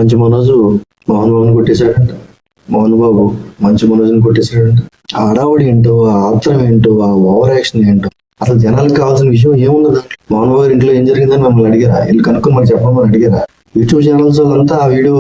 మంచు మనోజు మోహన్ బాబుని కొట్టేశాడంట. మోహన్ బాబు మంచు మనోజ్ని కొట్టేశాడంట. ఆ హడావుడి ఏంటో, ఆ ఆత్రం ఏంటో, ఆ ఓవర్ యాక్షన్ ఏంటో, అసలు జనాలకు కావాల్సిన విషయం ఏముంది? మోహన్ బాబు ఇంట్లో ఏం జరిగిందని మమ్మల్ని అడిగారా? వీళ్ళు కనుక్కొని మాకు చెప్పమని అడిగారా? యూట్యూబ్ ఛానల్స్ వాళ్ళంతా ఆ వీడియో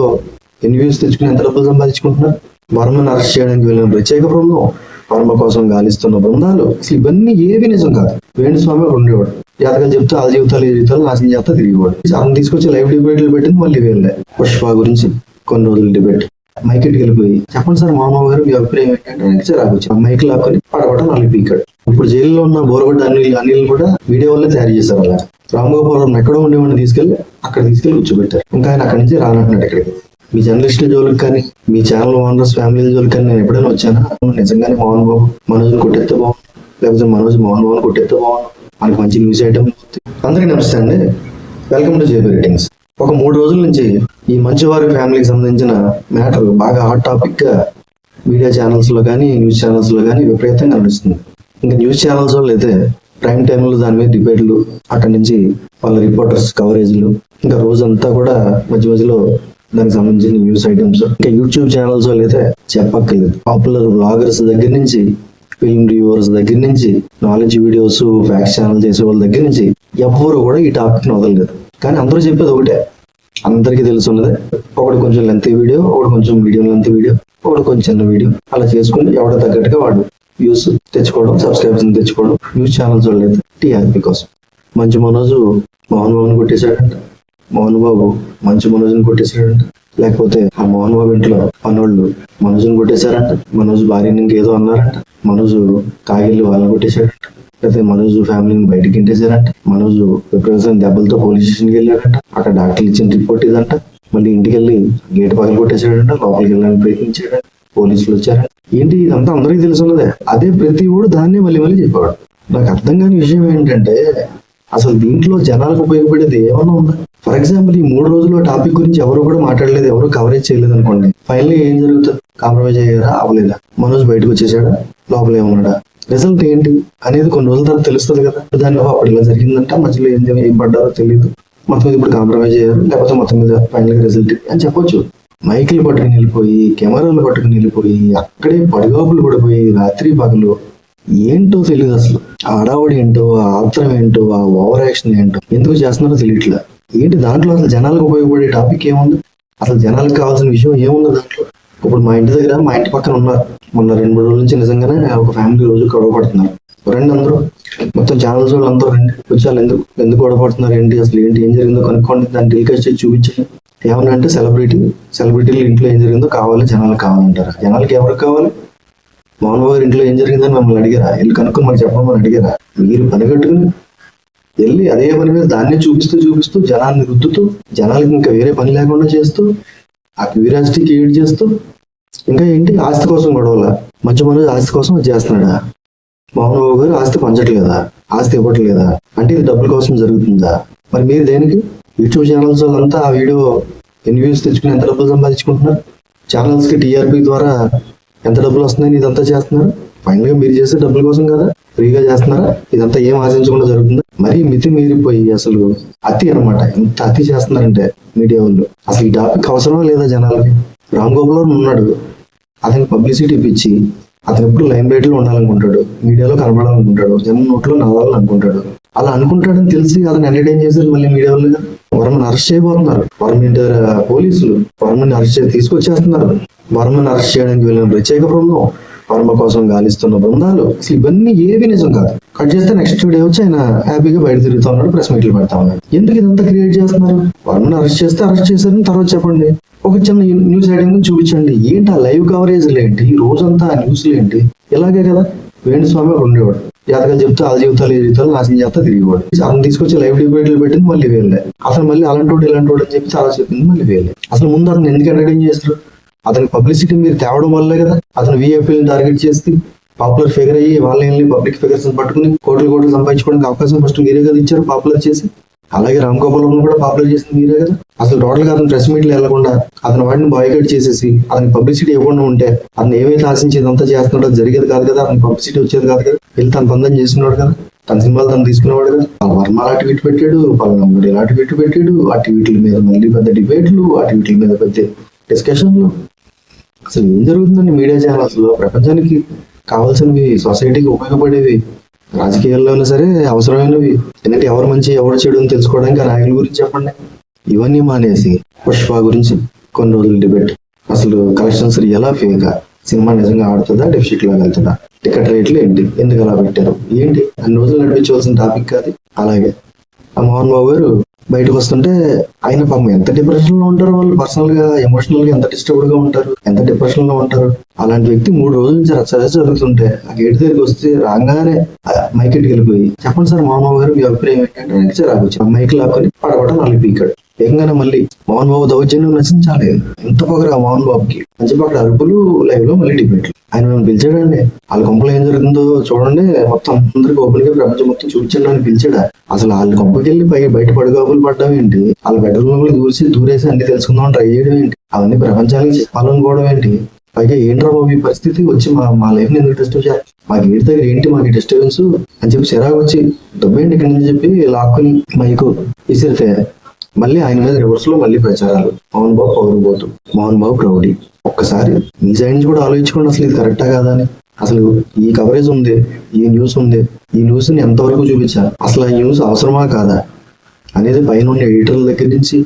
ఎన్ని వ్యూస్ తెచ్చుకుని ఎంత డబ్బులు సంపాదించుకుంటున్నారు? వర్మని అరెస్ట్ చేయడానికి వెళ్ళిన ప్రత్యేక బృందం, వర్మ కోసం గాలిస్తున్న బృందాలు, అసలు ఇవన్నీ ఏవి నిజం కాదు. వేణుస్వామి ఉండేవాడు, జాతకాలు చెప్తే ఆ జీవితాలు ఏ జీవితాలు నాశనం చేస్తా తిరిగేవాడు. అతను తీసుకొచ్చి లైవ్ డిబేట్లు పెట్టింది మళ్ళీ వీళ్ళే. పుష్ప గురించి కొన్ని రోజులు డిబేట్ మైకెట్కి వెళ్ళిపోయి, చెప్పండి సార్ మోహన్ బాబు గారు మీ అభిప్రాయం ఏంటంటే రావచ్చు మైక్ లాక్కొని పడబడ నాలుగు పీకాడు. ఇప్పుడు జైల్లో ఉన్న బోరగొడ్డ అనిల్ కూడా వీడియో వల్లే తయారు చేశారు. అలా రామ్ గోపాల్ ఎక్కడో ఉండేవాడిని తీసుకెళ్లి అక్కడ తీసుకెళ్లి కూర్చోబెట్టారు. ఇంకా ఆయన అక్కడి నుంచి రానంటున్నాడు ఇక్కడికి. మీ జర్నలిస్టుల జోలికి కానీ, మీ ఛానల్ ఓనర్స్ ఫ్యామిలీ జోలికి కానీ నేను ఎప్పుడైనా వచ్చానా? నిజంగానే మోహన్ బాబు మనోజ్ని కొట్టేస్తే బాగుంది, లేకపోతే మనోజ్ మోహన్ బాబుని కొట్టేస్తే బాగుంది, మనకి మంచి న్యూస్ ఐటమ్. అందరికీ నమస్తే అండి, వెల్కమ్ టు జేబీ రేటింగ్స్. ఒక 3 రోజుల నుంచి ఈ మంచువారి ఫ్యామిలీకి సంబంధించిన మ్యాటర్ బాగా హాట్ టాపిక్ గా మీడియా ఛానల్స్ లో కానీ, న్యూస్ ఛానల్స్ లో కానీ విపరీతంగా నడుస్తుంది. ఇంకా న్యూస్ ఛానల్స్ వాళ్ళు అయితే ప్రైమ్ టైంలో దాని మీద డిబేట్లు, అక్కడి నుంచి వాళ్ళ రిపోర్టర్స్ కవరేజ్లు, ఇంకా రోజంతా కూడా మధ్య మధ్యలో దానికి సంబంధించిన న్యూస్ ఐటమ్స్. ఇంకా యూట్యూబ్ ఛానల్స్ వాళ్ళు అయితే చెప్పక్కర్లేదు. పాపులర్ బ్లాగర్స్ దగ్గర నుంచి, ఫిల్మ్ రివ్యూవర్స్ దగ్గర నుంచి, నాలెడ్జ్ వీడియోస్ ఫ్యాక్స్ ఛానల్ చేసే వాళ్ళ దగ్గర నుంచి ఎవ్వరు కూడా ఈ టాపిక్ ని వదలలేదు. కానీ అందరూ చెప్పేది ఒకటే, అందరికీ తెలుసున్నదే. ఒకటి కొంచెం లెంత్ వీడియో, ఒకటి కొంచెం మీడియం లెంత్ వీడియో, ఒకటి కొంచెం చిన్న వీడియో, అలా చేసుకుని ఎవడ తగ్గట్టుగా వాడు వ్యూస్ తెచ్చుకోవడం, సబ్స్క్రైబర్స్ తెచ్చుకోవడం. న్యూస్ ఛానల్స్ వాళ్ళు అయితే టీఆర్పీ కోసం. మంచు మనోజు మోహన్ బాబుని కొట్టేశాడంట, మోహన్ బాబు మంచు మనోజ్ని కొట్టేశాడంట, లేకపోతే ఆ మోహన్ బాబు ఇంట్లో పనోళ్ళు మనోజ్ని కొట్టేశారంట, మనోజ్ భార్యని ఇంకేదో అన్నారంట, మనోజు కాగిళ్ళు వాళ్ళని కొట్టేశాడంట, లేకపోతే మనోజ్ ఫ్యామిలీని బయటకి ఇంటేశారంట, మనోజ్ విపరీతమైన దెబ్బలతో పోలీస్ స్టేషన్కి వెళ్ళాడంట, అక్కడ డాక్టర్లు ఇచ్చిన రిపోర్ట్ ఇదంట, మళ్ళీ ఇంటికి వెళ్ళి గేట్ పగలు కొట్టేశాడంట, లోపలికి వెళ్ళడానికి ప్రయత్నించాడంట, పోలీసులు వచ్చారంట. ఏంటి ఇదంతా అందరికీ తెలుసున్నదే. అదే ప్రతి ఊడు దాన్నే మళ్ళీ మళ్ళీ చెప్పాడు. నాకు అర్థం కాని విషయం ఏంటంటే, అసలు దీంట్లో జనాలకు ఉపయోగపడేది ఏమన్నా ఉందా? ఫర్ ఎగ్జాంపుల్ ఈ 3 రోజుల టాపిక్ గురించి ఎవరు కూడా మాట్లాడలేదు, ఎవరు కవరేజ్ చేయలేదు అనుకోండి. ఫైనల్ ఏం జరుగుతుంది? కాంప్రమైజ్ అయ్యారా? అవ్వలేదా? మనోజ్ బయటకు వచ్చేసాడా? లోపల ఏమన్నాడా? రిజల్ట్ ఏంటి అనేది కొన్ని రోజుల తర్వాత తెలుస్తుంది కదా. దానిలో అప్పుడు ఇలా జరిగిందంట, మధ్యలో ఏం పడ్డారో తెలియదు, మొత్తం మీద ఇప్పుడు కాంప్రమైజ్ అయ్యారు, లేకపోతే మొత్తం మీద ఫైనల్ గా రిజల్ట్ అని చెప్పొచ్చు. మైకులు పట్టుకుని వెళ్ళిపోయి, కెమెరాలు పట్టుకుని వెళ్ళిపోయి, అక్కడే పడిగాపులు పడిపోయి రాత్రి పగలు ఏంటో తెలియదు. అసలు ఆ హడావుడి ఏంటో, ఆ ఆత్రం ఏంటో, ఆ ఓవర్ యాక్షన్ ఏంటో, ఎందుకు చేస్తున్నారో తెలియట్లా. ఏంటి దాంట్లో అసలు జనాలకు ఉపయోగపడే టాపిక్ ఏముంది? అసలు జనాలకు కావాల్సిన విషయం ఏముంది దాంట్లో? ఇప్పుడు మా ఇంటి దగ్గర, మా ఇంటి పక్కన ఉన్నారు, మొన్న 2-3 రోజుల నుంచి నిజంగానే ఒక ఫ్యామిలీ రోజు గొడవ పడుతున్నారు. రండి అందరూ, మొత్తం ఛానల్స్ వాళ్ళు అందరూ రండి, వచ్చారు. ఎందుకు గొడవ పడుతున్నారు ఏంటి, అసలు ఏంటి, ఏం జరిగిందో కనుక్కోండి, దాన్ని టెలికాస్ట్ చేసి చూపించండి. ఏమన్నా అంటే సెలబ్రిటీలు ఇంట్లో ఏం జరిగిందో కావాలి, జనాలకు కావాలంటారా? జనాలకి ఎవరికి కావాలి? మోహన్ బాబు ఇంట్లో ఏం జరిగిందని మమ్మల్ని అడిగారా? వెళ్ళి కనుక్కొని మాకు చెప్పమని అడిగారా? మీరు పని కట్టుకుని వెళ్ళి అదే పని మీద దాన్నే చూపిస్తూ జనాన్ని రుద్దుతూ, జనాలకి ఇంకా వేరే పని లేకుండా చేస్తూ, ఆ క్యూరియాసిటీకి ఏడ్ చేస్తూ, ఇంకా ఏంటి ఆస్తి కోసం గొడవల. మంచు మనోజ్ ఆస్తి కోసం చేస్తున్నాడా? మోహన్ బాబు గారు ఆస్తి పంచట్లేదా? ఆస్తి ఇవ్వట్లేదా? అంటే ఇది డబ్బుల కోసం జరుగుతుందా? మరి మీరు దేనికి? యూట్యూబ్ ఛానల్స్ వాళ్ళంతా ఆ వీడియో ఎన్ని వ్యూస్ తెచ్చుకుని ఎంత డబ్బులు సంపాదించుకుంటున్నారు? ఛానల్స్ కి టీఆర్పీ ద్వారా ఎంత డబ్బులు వస్తున్నాయని ఇదంతా చేస్తున్నారు? ఫైనల్ గా మీరు చేసే డబ్బుల కోసం కదా, ఫ్రీగా చేస్తున్నారా? ఇదంతా ఏం ఆశించకుండా జరుగుతుంది. మరీ మితి మీరిపోయి అసలు అతి అనమాట. ఎంత అతి చేస్తున్నారంటే మీడియా వాళ్ళు. అసలు ఈ టాపిక్ అవసరమా లేదా జనాలకి? రామ్ గోపాల్ ఉన్నాడు, అతనికి పబ్లిసిటీ ఇప్పించి అతను ఎప్పుడు లైమ్ లైట్ లో ఉండాలనుకుంటాడు, మీడియాలో కనబడాలనుకుంటాడు, జనం నోట్లో నవ్వాలని అనుకుంటాడు. అలా అనుకుంటాడని తెలిసి అతను ఎంటర్టైన్ చేశారు మళ్ళీ మీడియా వాళ్ళు. వర్మని అరెస్ట్ చేయబోతున్నారు, పోలీసులు వర్మని అరెస్ట్ చేసి తీసుకొచ్చేస్తున్నారు. వర్మని అరెస్ట్ చేయడానికి వెళ్ళిన ప్రత్యేక బృందం, వర్మ కోసం గాలిస్తున్న బృందాలు, అసలు ఇవన్నీ ఏవి నిజం కాదు. కట్ చేస్తే నెక్స్ట్ డే వచ్చి ఆయన హ్యాపీగా బయట తిరుగుతా ఉన్నాడు, ప్రెస్ మీట్లు పెడతా ఉన్నాడు. ఎందుకు ఇదంతా క్రియేట్ చేస్తున్నారు? వర్మని అరెస్ట్ చేశారని తర్వాత చెప్పండి, ఒక చిన్న న్యూస్ ఐటమ్ చూపించండి. ఏంటి ఆ లైవ్ కవరేజ్లు ఏంటి, రోజంతా ఆ న్యూస్లు ఏంటి? ఇలాగే కదా వేణుస్వామి ఉండేవాడు, జాతకాలు చెప్తే ఆ జీవితాలు ఏ జీవితాలు నాశనం చేస్తా తిరిగేవాడు. అతను తీసుకొచ్చి లైవ్ డిబేట్లు పెట్టింది మళ్ళీ వీళ్ళే. అసలు మళ్ళీ అలాంటి వాడు ఇలాంటి వాడు అని చెప్పి చాలా చెప్పింది మళ్ళీ వీళ్ళే. అసలు ముందు అతను ఎందుకు ఎంటర్టైన్ చేస్తారు? అతని పబ్లిసిటీ మీరు తేవడం వల్లే కదా. అతను వీఐపీని టార్గెట్ చేసి పాపులర్ ఫిగర్ అయ్యి వాళ్ళని పబ్లిక్ ఫిగర్స్ పట్టుకుని కోట్లు సంపాదించుకోవడానికి అవకాశం ఫస్ట్ మీరే కదా ఇచ్చారు పాపులర్ చేసి. అలాగే రామ్ గోపాల్ కూడా పాపులర్ చేసింది మీరే కదా. అసలు టోటల్ గా అతను ప్రెస్ మీట్లు వెళ్లకుండా అతని వాడిని బాయ్కట్ చేసేసి అతనికి పబ్లిసిటీ ఇవ్వకుండా ఉంటే అతను ఏవైతే ఆశించేది అంతా చేస్తున్నాడో జరిగేది కాదు కదా, అతనికి పబ్లిసిటీ వచ్చేది కాదు కదా, వెళ్ళి తన పందం చేస్తున్నాడు కదా. తన సినిమాలు తను తీసుకునేవాడు కదా. వర్మ అలాంటి వీటి పెట్టాడు, పల్లంగుడి ఇలాంటి వీటి పెట్టాడు, వాటి వీటి మీద మళ్ళీ పెద్ద డిబేట్లు, వాటి వీటి మీద పెద్ద డిస్కషన్లు. అసలు ఏం జరుగుతుందండి మీడియా ఛానల్స్ లో? ప్రపంచానికి కావాల్సినవి, సొసైటీకి ఉపయోగపడేవి, రాజకీయాల్లోనే సరే అవసరమైనవి, ఎందుకంటే ఎవరు మంచి ఎవరు చెడు అని తెలుసుకోవడానికి ఆ నాయకుల గురించి చెప్పండి. ఇవన్నీ మానేసి పుష్ప గురించి కొన్ని రోజులు డిబేట్, అసలు కలెక్షన్స్ ఎలా ఫేకా, సినిమా నిజంగా ఆడుతుందా, డెఫిసిట్ లాగా వెళ్తుందా, టికెట్ రేట్లు ఏంటి, ఎందుకు అలా పెట్టారు, ఏంటి అన్ని రోజులు నడిపించవలసిన టాపిక్ కాదు. అలాగే ఆ మోహన్ బాబు గారు బయటకు వస్తుంటే ఆయన పాపం ఎంత డిప్రెషన్ లో ఉంటారు, వాళ్ళు పర్సనల్ గా ఎమోషనల్ గా ఎంత డిస్టర్బ్డ్ గా ఉంటారు, ఎంత డిప్రెషన్ లో ఉంటారు. అలాంటి వ్యక్తి 3 రోజుల నుంచి రచ్చ జరుగుతుంటే ఆ గేట్ దగ్గరికి వస్తే రాగానే మైకెట్కి వెళ్ళిపోయి చెప్పండి సార్ మోహన్ బాబు గారు మీ అభిప్రాయం ఏంటంటే నెక్స్ట్ రావచ్చు మైక్ లాక్కొని పడబడ 4 పీకాడు. ఏకంగానే మళ్ళీ మోహన్ బాబు దౌర్జన్యం నశించాలి. ఎంత పొగరా మోహన్ బాబుకి, మంచి పక్కన అరుపులు, లైవ్ లో మళ్ళీ డిబేట్లు. ఆయన మేము పిలిచాడండి, వాళ్ళ కొంపలో ఏం జరుగుతుందో చూడండి, మొత్తం అందరికి ఓపెన్ గా ప్రపంచం మొత్తం చూపించండి అని పిలిచాడా? అసలు వాళ్ళ కొంపకి వెళ్ళి బయట పడుకోపులు పడ్డం ఏంటి, వాళ్ళ బెడ్రూమ్ లో దూరేసి అన్ని తెలుసుకుందాం ట్రై చేయడం ఏంటి, అవన్నీ ప్రపంచానికి చెప్పాలనుకోవడం ఏంటి? పైగా ఏంట్రా బాబు ఈ పరిస్థితి వచ్చి మా లైఫ్ ని ఎందుకు డిస్టర్బ్ చేయాలి, మాకు ఇంటి దగ్గర ఏంటి మాకు డిస్టర్బెన్స్ అని చెప్పి చిరాకు వచ్చి దొబ్బేంటి ఇక్కడ నుంచి చెప్పి లాక్కుని మైకు విసిరితే మళ్ళీ ఆయన మీద రివర్స్ లో మళ్ళీ ప్రచారాలు. మోహన్ బాబు పౌరుబోతు, మోహన్ బాబు రౌడీ. ఒక్కసారి మీ సైడ్ నుంచి కూడా ఆలోచించుకోండి, అసలు ఇది కరెక్టా కాదా అని. అసలు ఈ కవరేజ్ ఉంది, ఈ న్యూస్ ఉంది, ఈ న్యూస్ ని ఎంతవరకు చూపించాలి, అసలు ఆ న్యూస్ అవసరమా కాదా అనేది పైన ఉండే ఎడిటర్ల దగ్గర నుంచి,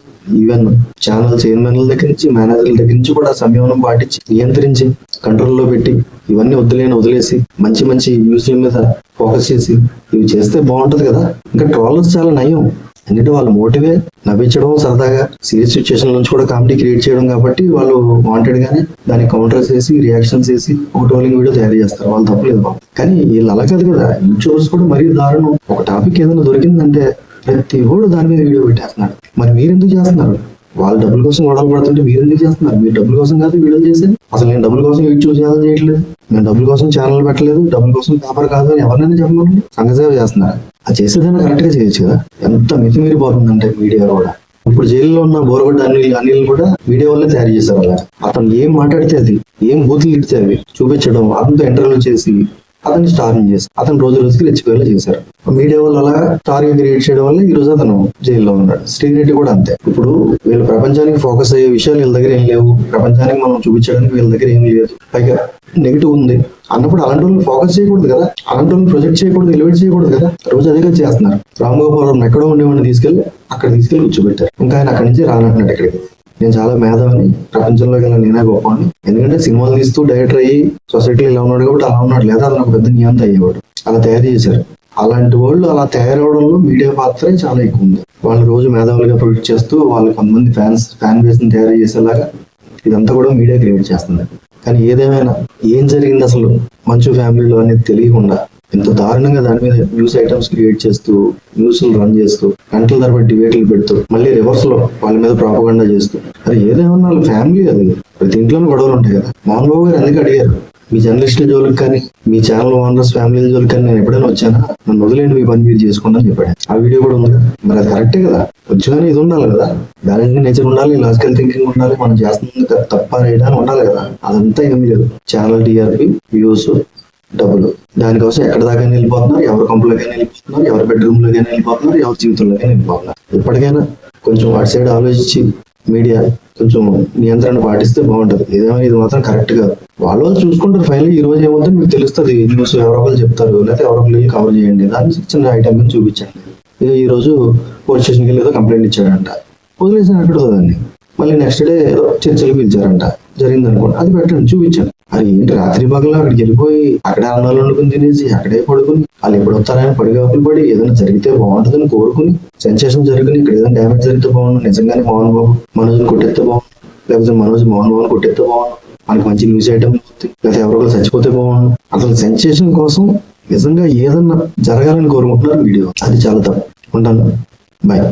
ఈవెన్ ఛానల్ చైర్మన్ల దగ్గర నుంచి, మేనేజర్ల దగ్గర నుంచి కూడా సంయమనం పాటించి, నియంత్రించి, కంట్రోల్లో పెట్టి ఇవన్నీ వదిలేసి మంచి మంచి న్యూస్ల మీద ఫోకస్ చేసి ఇవి చేస్తే బాగుంటది కదా. ఇంకా ట్రోలర్స్ చాలా నయం, ఎందుకంటే వాళ్ళ మోటివే నవ్వించడం, సరదాగా సీరియస్ సిచ్యువేషన్ నుంచి కూడా కామెడీ క్రియేట్ చేయడం కాబట్టి వాళ్ళు వాంటెడ్ గానే దానికి కౌంటర్స్ వేసి, రియాక్షన్స్ వేసి ఒక ట్రోలింగ్ వీడియో తయారు చేస్తారు. వాళ్ళు తప్పలేదు బాబు. కానీ వీళ్ళు అలా కాదు కదా, యూట్యూబర్స్ కూడా మరీ దారుణం. ఒక టాపిక్ ఏదైనా దొరికిందంటే ప్రతి ఓడు దాని మీద వీడియో పెట్టేస్తున్నాడు. మరి మీరు ఎందుకు చేస్తున్నారు? వాళ్ళ డబ్బుల కోసం గొడవలు పడుతుంటే మీరు ఎందుకు చేస్తున్నారు? మీరు డబ్బుల కోసం కాదు వీడియోలు చేసేది. అసలు నేను డబ్బుల కోసం యూట్యూబ్ ఛానల్ చేయట్లేదు, నేను డబ్బుల కోసం ఛానల్ పెట్టలేదు, డబ్బుల కోసం పేపర్ కాదు అని ఎవరినైనా చెప్పమని సంఘసేవ చేస్తున్నారు. అది చేసేదైనా కరెక్ట్ గా చేయొచ్చు కదా. ఎంత మితిమీరిపోతుందంటే మీడియా కూడా. ఇప్పుడు జైల్లో ఉన్న బోరగొడ్డ అనిల్ కూడా మీడియా వల్లే తయారు చేశారు. అలా అతను ఏం మాట్లాడితే అది, ఏం బూతులు ఇడితే అవి చూపించడం, అతనితో ఇంటర్వ్యూ చేసి అతన్ని స్టార్నింగ్ చేసి అతను రోజుకి రెచ్చిపోయేలా చేశారు. మీడియా వాళ్ళు అలా స్టార్ గా క్రియేట్ చేయడం వల్ల ఈ రోజు అతను జైల్లో ఉన్నాడు. శ్రీరెడ్డి కూడా అంతే. ఇప్పుడు వీళ్ళు ప్రపంచానికి ఫోకస్ అయ్యే విషయాలు వీళ్ళ దగ్గర ఏం లేవు, ప్రపంచానికి మనం చూపించడానికి వీళ్ళ దగ్గర ఏం లేదు, పైగా నెగిటివ్ ఉంది అన్నప్పుడు అలాంటి వాళ్ళు ఫోకస్ చేయకూడదు కదా, అలాంటి వాళ్ళు ప్రొజెక్ట్ చేయకూడదు, ఎలివేట్ చేయకూడదు కదా. రోజు అదేగా చేస్తున్నారు. రామ్ గోపాల్ ఎక్కడో ఉండేవాడిని తీసుకెళ్లి అక్కడ తీసుకెళ్లి కూర్చోబెట్టారు. ఇంకా ఆయన అక్కడి నుంచి రానంటున్నాడు ఇక్కడికి. నేను చాలా మేధావని, ప్రపంచంలో గల నేనే గొప్ప అని. ఎందుకంటే సినిమాలు తీస్తూ డైరెక్టర్ అయ్యి సొసైటీలో ఇలా ఉన్నాడు కాబట్టి అలా ఉన్నాడు, లేదా అతను ఒక పెద్ద నియంత అయ్యేవాడు. అలా తయారు చేశారు. అలాంటి వాళ్ళు అలా తయారవడంలో మీడియా పాత్ర చాలా ఎక్కువ ఉంది. వాళ్ళు రోజు మేధావులుగా ప్రొజెక్ట్ చేస్తూ వాళ్ళు కొంతమంది ఫ్యాన్ బేస్ ని తయారు చేసేలాగా ఇదంతా కూడా మీడియా క్రియేట్ చేస్తుంది. కానీ ఏదేమైనా ఏం జరిగింది అసలు మంచు ఫ్యామిలీలో అనేది తెలియకుండా ఎంత దారుణంగా దాని మీద న్యూస్ ఐటమ్స్ క్రియేట్ చేస్తూ, న్యూస్లు రన్ చేస్తూ, గంటల తరబడి డిబేట్లు పెడుతూ, మళ్ళీ రివర్స్ లో వాళ్ళ మీద ప్రాపగండా చేస్తూ, అది ఏదేమన్నా వాళ్ళ ఫ్యామిలీ, అది ప్రతి ఇంట్లోనే గొడవలు ఉంటాయి కదా. మోహన్ బాబు గారు ఎందుకు అడిగారు, మీ జర్నలిస్టుల జోలికి కానీ మీ ఛానల్ ఓనర్స్ ఫ్యామిలీల జోలికి కానీ నేను ఎప్పుడైనా వచ్చానా, నన్ను వదిలేండి, మీ పని మీరు చేసుకోండి అని చెప్పాడు. ఆ వీడియో కూడా ఉంది. మరి అది కరెక్టే కదా, వచ్చాగానే ఇది ఉండాలి కదా, బ్యాలెన్స్ నేచర్ ఉండాలి, లాజికల్ థింకింగ్ ఉండాలి, మనం చేస్తుంది తప్ప రైట్ అని ఉండాలి కదా. అదంతా ఏమీ లేదు. ఛానల్ టీఆర్పీ, వ్యూస్, డబ్బులు, దానికోసం ఎక్కడ దాకా వెళ్ళిపోతున్నారు, ఎవరి కంపులోకైనా వెళ్ళిపోతున్నారు, ఎవరి బెడ్రూమ్ లోకైనా వెళ్ళిపోతున్నారు, ఎవరి జీవితంలోకైనా వెళ్ళిపోతున్నారు. ఇప్పటికైనా కొంచెం అటు సైడ్ ఆలోచించి మీడియా కొంచెం నియంత్రణ పాటిస్తే బాగుంటది. ఏదేమైనా ఇది మాత్రం కరెక్ట్ కాదు. వాళ్ళు చూసుకుంటారు. ఫైనల్ ఈ రోజు ఏమవుతుంది మీకు తెలుస్తుంది. న్యూస్ ఎవరో ఒకరు చెప్తారు, లేకపోతే ఎవరో ఒకరు కవర్ చేయండి, దాన్ని చిన్న ఐటమ్ ని చూపించండి. ఈ రోజు పోలీస్ స్టేషన్కి వెళ్ళి ఏదో కంప్లైంట్ ఇచ్చాడంట, వదిలేసాను అక్కడ దాన్ని. మళ్ళీ నెక్స్ట్ డే ఏదో చర్చలు పిలిచారంట, జరిగింది అనుకోండి, అది పెట్టండి, చూపించాను. అది ఏంటి రాత్రి పగలు అక్కడికి వెళ్ళిపోయి అక్కడే అన్నాలు వండుకుని తినేసి అక్కడే పడుకుని వాళ్ళు ఎప్పుడు వస్తారని పడిగాపులు పడి ఏదైనా జరిగితే బాగుంటుందని కోరుకుని, సెన్సేషన్ జరుగుని ఇక్కడ ఏదైనా డ్యామేజ్ జరిగితే బాగుండు, నిజంగానే మోహన్ బాబు మనోజ్ని కొట్టేస్తే బాగుండు, లేకపోతే మనోజ్ మోహన్ బాబుని కొట్టేస్తే బాగుండు, మనకి మంచి న్యూస్ ఐటమ్ లేకపోతే ఎవరో చచ్చిపోతే బాగుండు. అసలు సెన్సేషన్ కోసం నిజంగా ఏదన్నా జరగాలని కోరుకుంటున్నారు వీడియో. అది చాలా తప్పు. ఉంటాను, బాయ్.